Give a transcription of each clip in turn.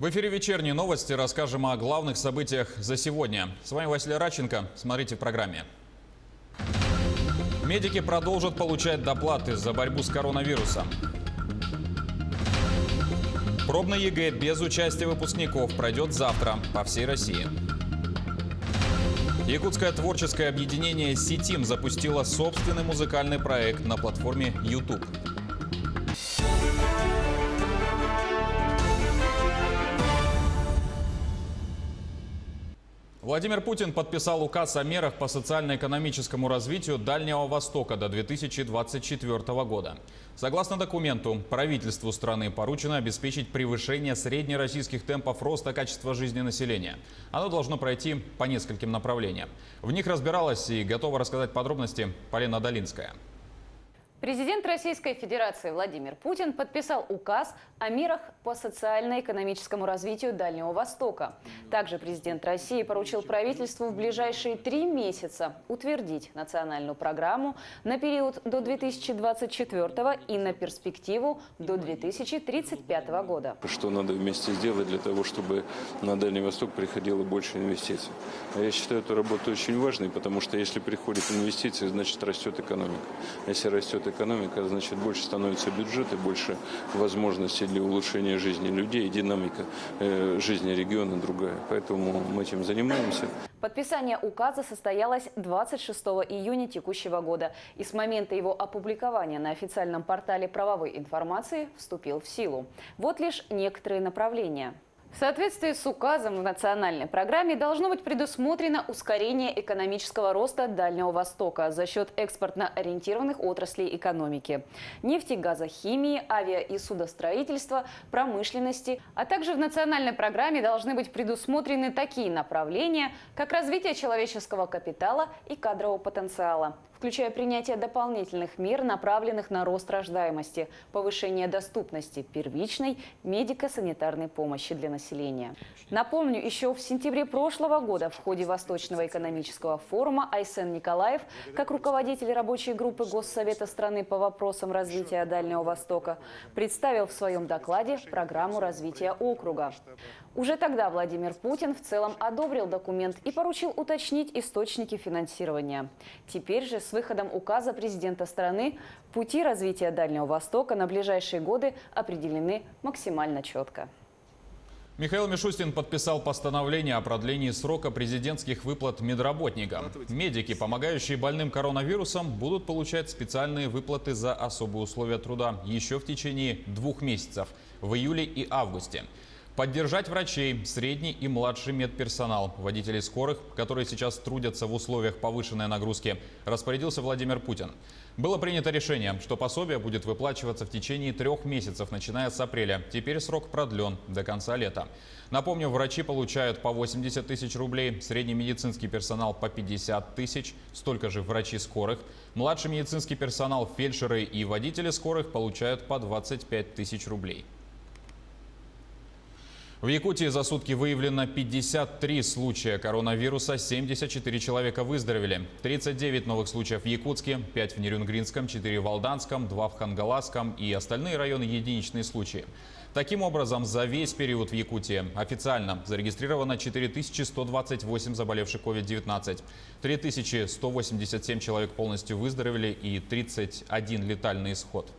В эфире «Вечерние новости» расскажем о главных событиях за сегодня. С вами Василий Радченко. Смотрите в программе. Медики продолжат получать доплаты за борьбу с коронавирусом. Пробный ЕГЭ без участия выпускников пройдет завтра по всей России. Якутское творческое объединение «Ситим» запустило собственный музыкальный проект на платформе YouTube. Владимир Путин подписал указ о мерах по социально-экономическому развитию Дальнего Востока до 2024 года. Согласно документу, правительству страны поручено обеспечить превышение среднероссийских темпов роста качества жизни населения. Оно должно пройти по нескольким направлениям. В них разбиралась и готова рассказать подробности Полина Долинская. Президент Российской Федерации Владимир Путин подписал указ о мерах по социально-экономическому развитию Дальнего Востока. Также президент России поручил правительству в ближайшие 3 месяца утвердить национальную программу на период до 2024 и на перспективу до 2035 года. Что надо вместе сделать для того, чтобы на Дальний Восток приходило больше инвестиций? Я считаю эту работу очень важной, потому что если приходят инвестиции, значит растет экономика. Если растет экономика, значит больше становится бюджет и больше возможностей для улучшения жизни людей, и динамика жизни региона другая. Поэтому мы этим занимаемся. Подписание указа состоялось 26 июня текущего года и с момента его опубликования на официальном портале правовой информации вступил в силу. Вот лишь некоторые направления. В соответствии с указом в национальной программе должно быть предусмотрено ускорение экономического роста Дальнего Востока за счет экспортно ориентированных отраслей экономики – нефти, газа, химии, авиа- и судостроительства, промышленности. А также в национальной программе должны быть предусмотрены такие направления, как развитие человеческого капитала и кадрового потенциала, включая принятие дополнительных мер, направленных на рост рождаемости, повышение доступности первичной медико-санитарной помощи для населения. Напомню, еще в сентябре прошлого года в ходе Восточного экономического форума Айсен Николаев, как руководитель рабочей группы Госсовета страны по вопросам развития Дальнего Востока, представил в своем докладе программу развития округа. Уже тогда Владимир Путин в целом одобрил документ и поручил уточнить источники финансирования. Теперь же с выходом указа президента страны пути развития Дальнего Востока на ближайшие годы определены максимально четко. Михаил Мишустин подписал постановление о продлении срока президентских выплат медработникам. Медики, помогающие больным коронавирусом, будут получать специальные выплаты за особые условия труда еще в течение 2 месяцев – в июле и августе. Поддержать врачей, средний и младший медперсонал, водителей скорых, которые сейчас трудятся в условиях повышенной нагрузки, распорядился Владимир Путин. Было принято решение, что пособие будет выплачиваться в течение 3 месяцев, начиная с апреля. Теперь срок продлен до конца лета. Напомню, врачи получают по 80 тысяч рублей, средний медицинский персонал по 50 тысяч, столько же врачи скорых. Младший медицинский персонал, фельдшеры и водители скорых получают по 25 тысяч рублей. В Якутии за сутки выявлено 53 случая коронавируса, 74 человека выздоровели. 39 новых случаев в Якутске, 5 в Нерюнгринском, 4 в Алданском, 2 в Хангаласском и остальные районы единичные случаи. Таким образом, за весь период в Якутии официально зарегистрировано 4128 заболевших COVID-19. 3187 человек полностью выздоровели и 31 летальный исход.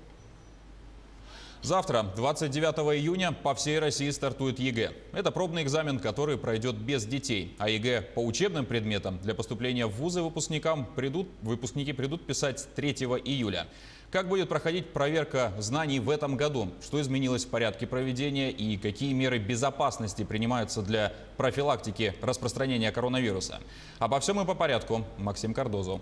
Завтра, 29 июня, по всей России стартует ЕГЭ. Это пробный экзамен, который пройдет без детей. А ЕГЭ по учебным предметам для поступления в вузы выпускники придут писать 3 июля. Как будет проходить проверка знаний в этом году? Что изменилось в порядке проведения и какие меры безопасности принимаются для профилактики распространения коронавируса? Обо всем и по порядку. Максим Кардозов.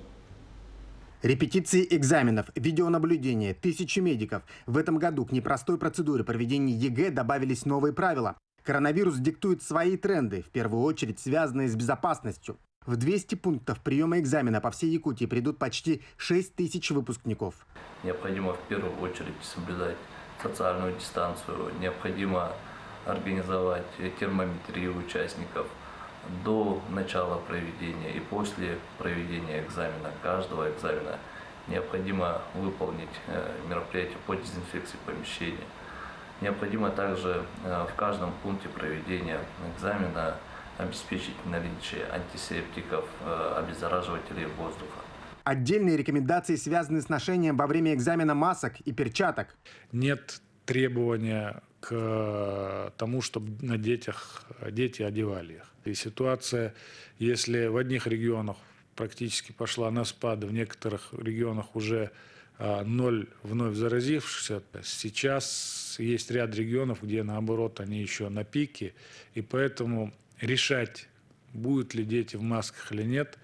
Репетиции экзаменов, видеонаблюдение, тысячи медиков. В этом году к непростой процедуре проведения ЕГЭ добавились новые правила. Коронавирус диктует свои тренды, в первую очередь связанные с безопасностью. В 200 пунктов приема экзамена по всей Якутии придут почти 6 тысяч выпускников. Необходимо в первую очередь соблюдать социальную дистанцию, необходимо организовать термометрию участников до начала проведения и после проведения экзамена, каждого экзамена. Необходимо выполнить мероприятие по дезинфекции помещения. Необходимо также в каждом пункте проведения экзамена обеспечить наличие антисептиков, обеззараживателей воздуха. Отдельные рекомендации связаны с ношением во время экзамена масок и перчаток. Нет требования к тому, чтобы на дети одевали их. И ситуация, если в одних регионах практически пошла на спад, в некоторых регионах уже 0 вновь заразившихся, сейчас есть ряд регионов, где наоборот они еще на пике, и поэтому решать, будут ли дети в масках или нет,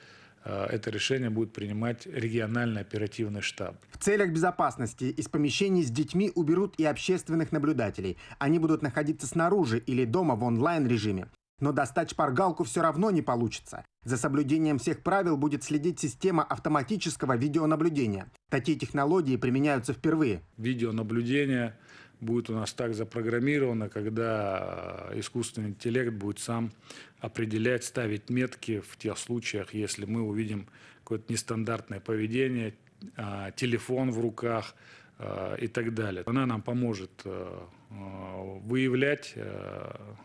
это решение будет принимать региональный оперативный штаб. В целях безопасности из помещений с детьми уберут и общественных наблюдателей. Они будут находиться снаружи или дома в онлайн-режиме. Но достать шпаргалку все равно не получится. За соблюдением всех правил будет следить система автоматического видеонаблюдения. Такие технологии применяются впервые. Видеонаблюдение будет у нас так запрограммировано, когда искусственный интеллект будет сам определять, ставить метки в тех случаях, если мы увидим какое-то нестандартное поведение, телефон в руках и так далее. Она нам поможет выявлять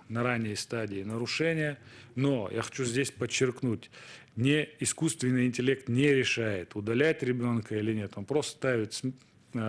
на ранней стадии нарушения, но я хочу здесь подчеркнуть, искусственный интеллект не решает, удалять ребенка или нет, он просто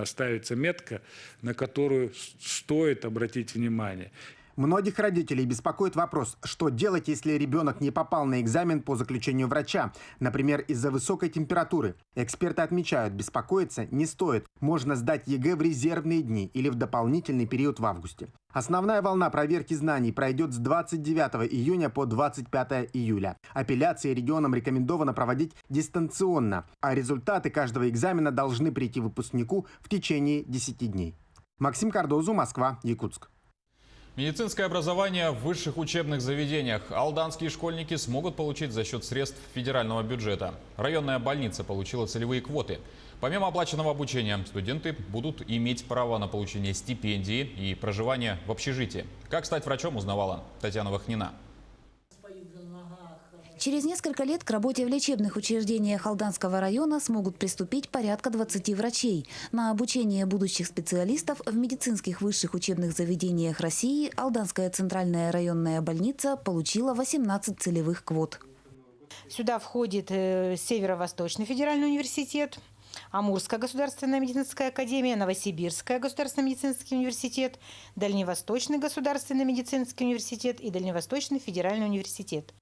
ставится метка, на которую стоит обратить внимание. Многих родителей беспокоит вопрос, что делать, если ребенок не попал на экзамен по заключению врача, например, из-за высокой температуры. Эксперты отмечают, беспокоиться не стоит. Можно сдать ЕГЭ в резервные дни или в дополнительный период в августе. Основная волна проверки знаний пройдет с 29 июня по 25 июля. Апелляции регионам рекомендовано проводить дистанционно, а результаты каждого экзамена должны прийти выпускнику в течение 10 дней. Максим Кардозу, Москва, Якутск. Медицинское образование в высших учебных заведениях алданские школьники смогут получить за счет средств федерального бюджета. Районная больница получила целевые квоты. Помимо оплаченного обучения, студенты будут иметь право на получение стипендии и проживание в общежитии. Как стать врачом, узнавала Татьяна Вахнина. Через несколько лет к работе в лечебных учреждениях Алданского района смогут приступить порядка 20 врачей. На обучение будущих специалистов в медицинских высших учебных заведениях России Алданская центральная районная больница получила 18 целевых квот. Сюда входит Северо-Восточный федеральный университет, Амурская государственная медицинская академия, Новосибирская государственный медицинский университет, Дальневосточный государственный медицинский университет и Дальневосточный федеральный университет.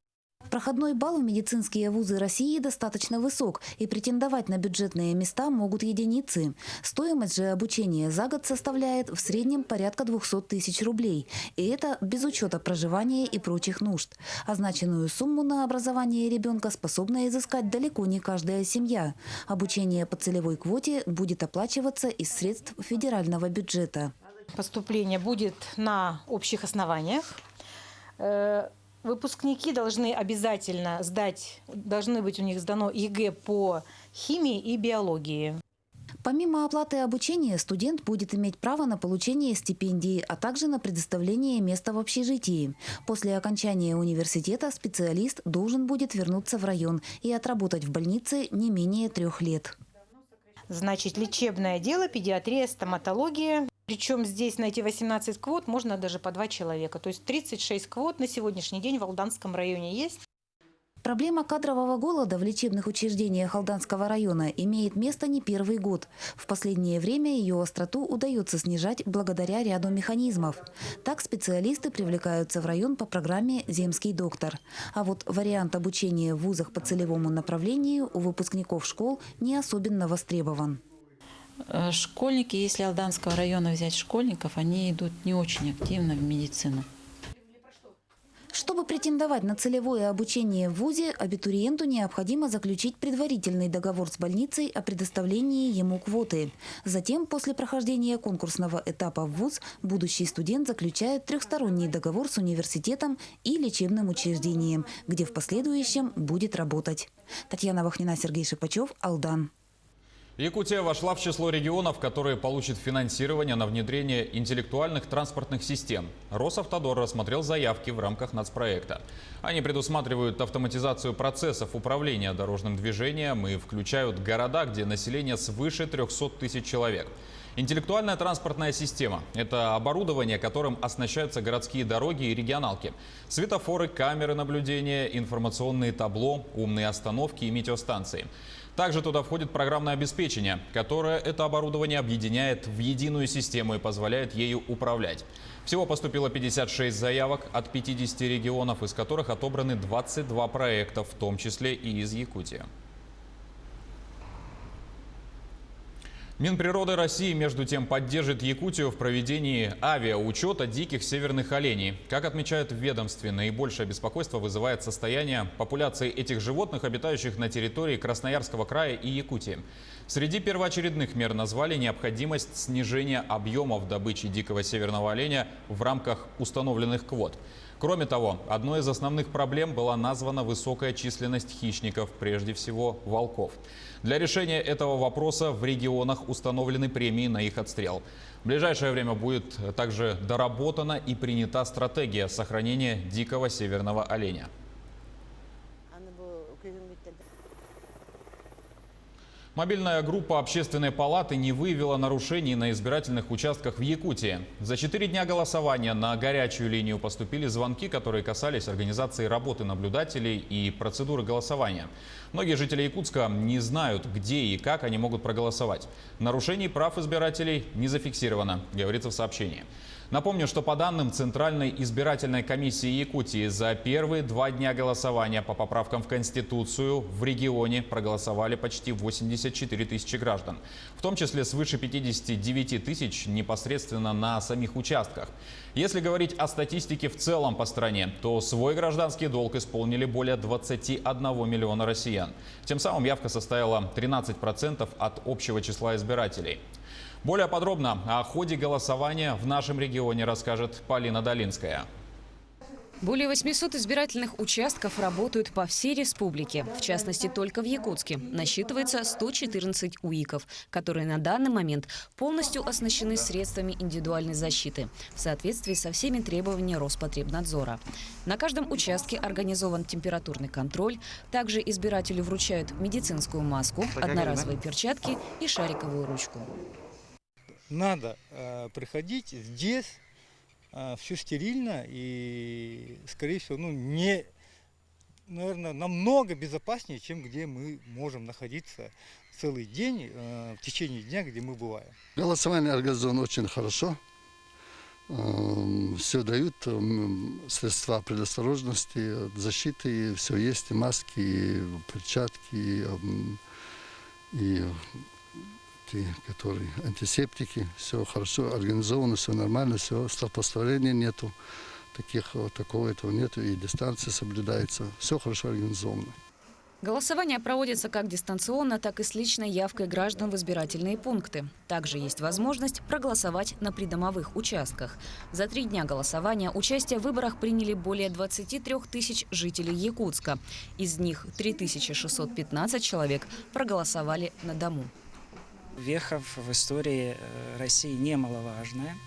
Проходной балл в медицинские вузы России достаточно высок, и претендовать на бюджетные места могут единицы. Стоимость же обучения за год составляет в среднем порядка 200 тысяч рублей. И это без учета проживания и прочих нужд. Означенную сумму на образование ребенка способна изыскать далеко не каждая семья. Обучение по целевой квоте будет оплачиваться из средств федерального бюджета. Поступление будет на общих основаниях. Выпускники должны обязательно должны быть у них сдано ЕГЭ по химии и биологии. Помимо оплаты обучения, студент будет иметь право на получение стипендии, а также на предоставление места в общежитии. После окончания университета специалист должен будет вернуться в район и отработать в больнице не менее 3 лет. Значит, лечебное дело, педиатрия, стоматология. Причем здесь на эти 18 квот можно даже по 2 человека. То есть 36 квот на сегодняшний день в Алданском районе есть. Проблема кадрового голода в лечебных учреждениях Алданского района имеет место не первый год. В последнее время ее остроту удается снижать благодаря ряду механизмов. Так специалисты привлекаются в район по программе «Земский доктор». А вот вариант обучения в вузах по целевому направлению у выпускников школ не особенно востребован. Школьники, если Алданского района взять школьников, они идут не очень активно в медицину. Чтобы претендовать на целевое обучение в вузе, абитуриенту необходимо заключить предварительный договор с больницей о предоставлении ему квоты. Затем, после прохождения конкурсного этапа в вуз, будущий студент заключает 3-сторонний договор с университетом и лечебным учреждением, где в последующем будет работать. Татьяна Вахнина, Сергей Шипачев, Алдан. Якутия вошла в число регионов, которые получат финансирование на внедрение интеллектуальных транспортных систем. Росавтодор рассмотрел заявки в рамках нацпроекта. Они предусматривают автоматизацию процессов управления дорожным движением и включают города, где население свыше 300 тысяч человек. Интеллектуальная транспортная система – это оборудование, которым оснащаются городские дороги и регионалки. Светофоры, камеры наблюдения, информационные табло, умные остановки и метеостанции. Также туда входит программное обеспечение, которое это оборудование объединяет в единую систему и позволяет ею управлять. Всего поступило 56 заявок от 50 регионов, из которых отобраны 22 проекта, в том числе и из Якутии. Минприроды России, между тем, поддержит Якутию в проведении авиаучета диких северных оленей. Как отмечают в ведомстве, наибольшее беспокойство вызывает состояние популяции этих животных, обитающих на территории Красноярского края и Якутии. Среди первоочередных мер назвали необходимость снижения объемов добычи дикого северного оленя в рамках установленных квот. Кроме того, одной из основных проблем была названа высокая численность хищников, прежде всего волков. Для решения этого вопроса в регионах установлены премии на их отстрел. В ближайшее время будет также доработана и принята стратегия сохранения дикого северного оленя. Мобильная группа Общественной палаты не выявила нарушений на избирательных участках в Якутии. За 4 дня голосования на горячую линию поступили звонки, которые касались организации работы наблюдателей и процедуры голосования. Многие жители Якутска не знают, где и как они могут проголосовать. Нарушений прав избирателей не зафиксировано, говорится в сообщении. Напомню, что по данным Центральной избирательной комиссии Якутии, за первые 2 дня голосования по поправкам в Конституцию в регионе проголосовали почти 84 тысячи граждан. В том числе свыше 59 тысяч непосредственно на самих участках. Если говорить о статистике в целом по стране, то свой гражданский долг исполнили более 21 миллиона россиян. Тем самым явка составила 13% от общего числа избирателей. Более подробно о ходе голосования в нашем регионе расскажет Полина Долинская. Более 800 избирательных участков работают по всей республике. В частности, только в Якутске насчитывается 114 УИКов, которые на данный момент полностью оснащены средствами индивидуальной защиты в соответствии со всеми требованиями Роспотребнадзора. На каждом участке организован температурный контроль. Также избирателю вручают медицинскую маску, одноразовые перчатки и шариковую ручку. Надо приходить здесь, все стерильно и, скорее всего, наверное, намного безопаснее, чем где мы можем находиться целый день, в течение дня, где мы бываем. Голосование организовано очень хорошо. Все дают, средства предосторожности, защиты, все есть, и маски, и перчатки, и которые антисептики, все хорошо организовано, все нормально, все, столпоставления нету, такого этого нету, и дистанция соблюдается, все хорошо организовано. Голосование проводится как дистанционно, так и с личной явкой граждан в избирательные пункты. Также есть возможность проголосовать на придомовых участках. За 3 дня голосования участие в выборах приняли более 23 тысяч жителей Якутска. Из них 3615 человек проголосовали на дому. Веха в истории России немаловажная.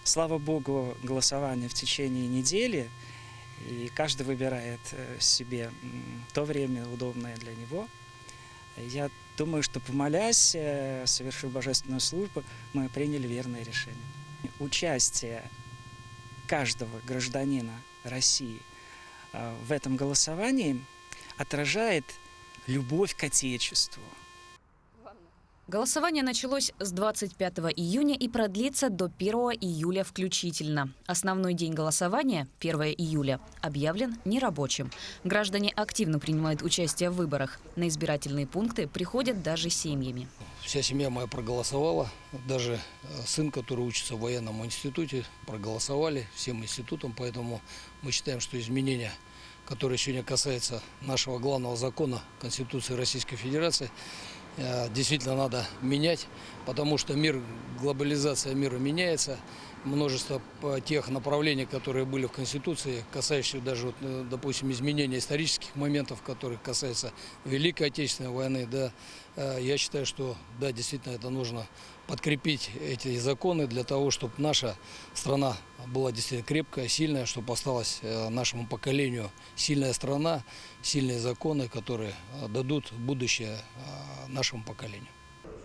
Слава богу, голосование в течение недели, и каждый выбирает себе то время, удобное для него. Я думаю, что, помолясь, совершив божественную службу, мы приняли верное решение. Участие каждого гражданина России в этом голосовании отражает любовь к Отечеству. Голосование началось с 25 июня и продлится до 1 июля включительно. Основной день голосования, 1 июля, объявлен нерабочим. Граждане активно принимают участие в выборах. На избирательные пункты приходят даже семьями. Вся семья моя проголосовала. Даже сын, который учится в военном институте, проголосовали всем институтам. Поэтому мы считаем, что изменения, которые сегодня касаются нашего главного закона Конституции Российской Федерации, действительно надо менять, потому что глобализация мира меняется. Множество тех направлений, которые были в Конституции, касающихся даже, допустим, изменения исторических моментов, которые касаются Великой Отечественной войны, да, я считаю, что да, действительно это нужно подкрепить эти законы для того, чтобы наша страна была действительно крепкая, сильная, чтобы осталась нашему поколению сильная страна, сильные законы, которые дадут будущее нашему поколению.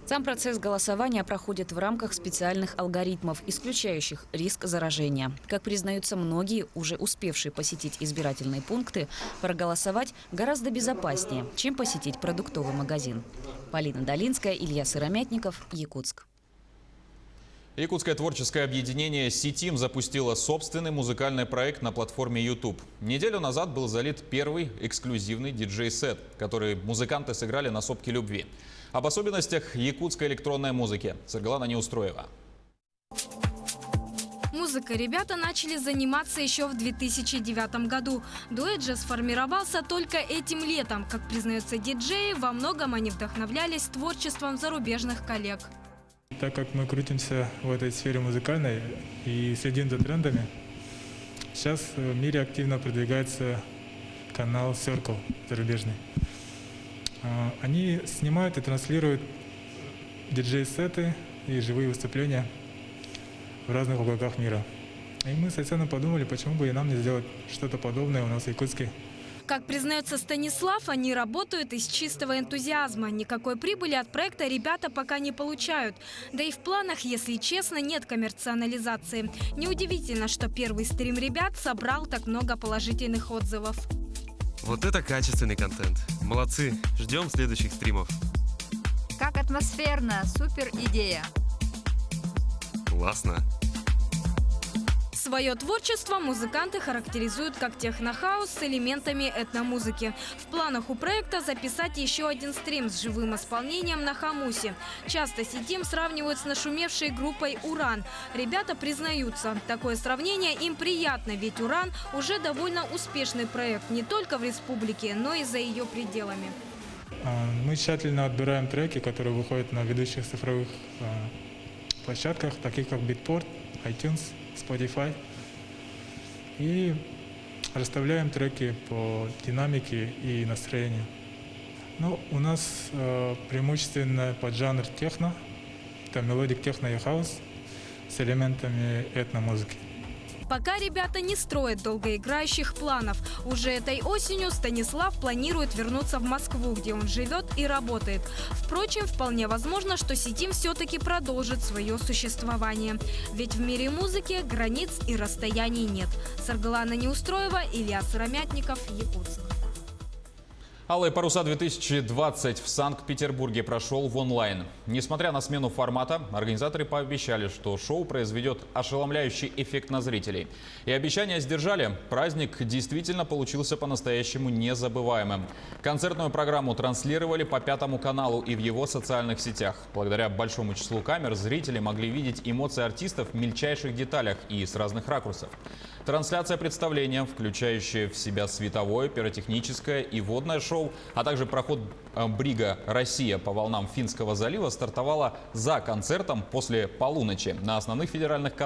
Сам процесс голосования проходит в рамках специальных алгоритмов, исключающих риск заражения. Как признаются многие, уже успевшие посетить избирательные пункты, проголосовать гораздо безопаснее, чем посетить продуктовый магазин. Полина Долинская, Илья Сыромятников, Якутск. Якутское творческое объединение «Ситим» запустило собственный музыкальный проект на платформе YouTube. Неделю назад был залит первый эксклюзивный диджей-сет, который музыканты сыграли на сопке любви. Об особенностях якутской электронной музыки Саргалана Неустроева. Музыкой ребята начали заниматься еще в 2009 году. Дуэт же сформировался только этим летом. Как признаются диджеи, во многом они вдохновлялись творчеством зарубежных коллег. Так как мы крутимся в этой сфере музыкальной и следим за трендами, сейчас в мире активно продвигается канал Circle зарубежный. Они снимают и транслируют диджей-сеты и живые выступления в разных уголках мира. И мы с Айсеном подумали, почему бы и нам не сделать что-то подобное у нас в Якутске. Как признается Станислав, они работают из чистого энтузиазма. Никакой прибыли от проекта ребята пока не получают. Да и в планах, если честно, нет коммерциализации. Неудивительно, что первый стрим ребят собрал так много положительных отзывов. Вот это качественный контент. Молодцы. Ждем следующих стримов. Как атмосферно. Супер идея. Классно. Свое творчество музыканты характеризуют как техно-хаус с элементами этномузыки. В планах у проекта записать еще один стрим с живым исполнением на Хамусе. Часто Ситим сравнивают с нашумевшей группой «Уран». Ребята признаются, такое сравнение им приятно, ведь «Уран» уже довольно успешный проект не только в республике, но и за ее пределами. Мы тщательно отбираем треки, которые выходят на ведущих цифровых площадках, таких как Beatport, iTunes, Spotify, и расставляем треки по динамике и настроению. Ну, у нас преимущественно поджанр техно, это мелодик техно и хаус с элементами этномузыки. Пока ребята не строят долгоиграющих планов. Уже этой осенью Станислав планирует вернуться в Москву, где он живет и работает. Впрочем, вполне возможно, что Ситим все-таки продолжит свое существование. Ведь в мире музыки границ и расстояний нет. Саргалана Неустроева, Илья Сыромятников, Якутск. Алые паруса-2020 в Санкт-Петербурге прошел в онлайн. Несмотря на смену формата, организаторы пообещали, что шоу произведет ошеломляющий эффект на зрителей. И обещания сдержали. Праздник действительно получился по-настоящему незабываемым. Концертную программу транслировали по Пятому каналу и в его социальных сетях. Благодаря большому числу камер зрители могли видеть эмоции артистов в мельчайших деталях и с разных ракурсов. Трансляция представления, включающая в себя световое, пиротехническое и водное шоу, а также проход брига «Россия» по волнам Финского залива, стартовала за концертом после полуночи на основных федеральных каналах.